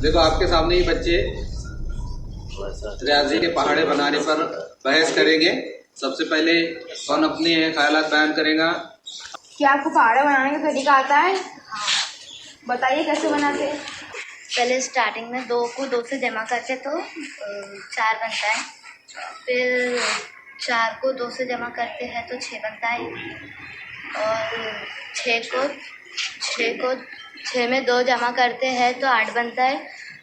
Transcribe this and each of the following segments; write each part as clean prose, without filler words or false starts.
देखो आपके सामने ही बच्चे रियाजी के पहाड़े बनाने पर बहस करेंगे। सबसे पहले कौन अपने ख्यालात बयान करेगा? क्या आपको पहाड़ा बनाने का तरीका आता है? बताइए कैसे बनाते हैं। पहले स्टार्टिंग में 2 को 2 से जमा करते तो 4 बनता है। फिर 4 को 2 से जमा करते हैं तो 6 बनता है। और 6 में 2 जमा करते हैं तो 8 बनता है।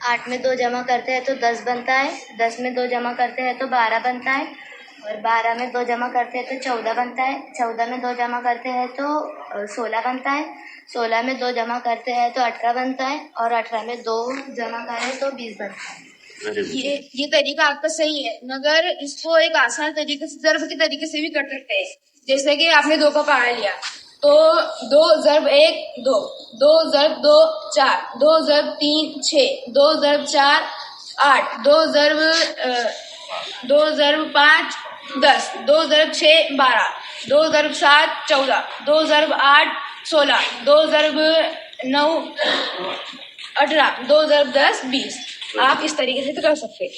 8 में 2 जमा करते हैं तो 10 बनता है। 10 में 2 जमा करते हैं तो 12 बनता है। और 12 में 2 जमा करते हैं तो 14 बनता है। 14 में 2 जमा करते हैं तो 16 बनता है। 16 में 2 जमा करते हैं तो 18 बनता है। और 18 में 2 जमा करें तो 20 बनता है। ये तरीका आपका सही है, मगर इसको एक आसान तरीके से, ज़र्ब के तरीके से भी कर सकते हैं। जैसे कि आपने 2 का पहाड़ा लिया तो 2 ज़र्ब 1 2, 2 ज़र्ब 2 4, 2 ज़र्ब 3 6, 2 ज़र्ब 4 8, 2 ज़र्ब 5 10, 2 ज़र्ब 6 12, 2 ज़र्ब 7 14, 2 ज़र्ब 8 16, 2 ज़र्ब 9 18, 2 ज़र्ब 10 20। आप इस तरीके से तो कर सकते हैं।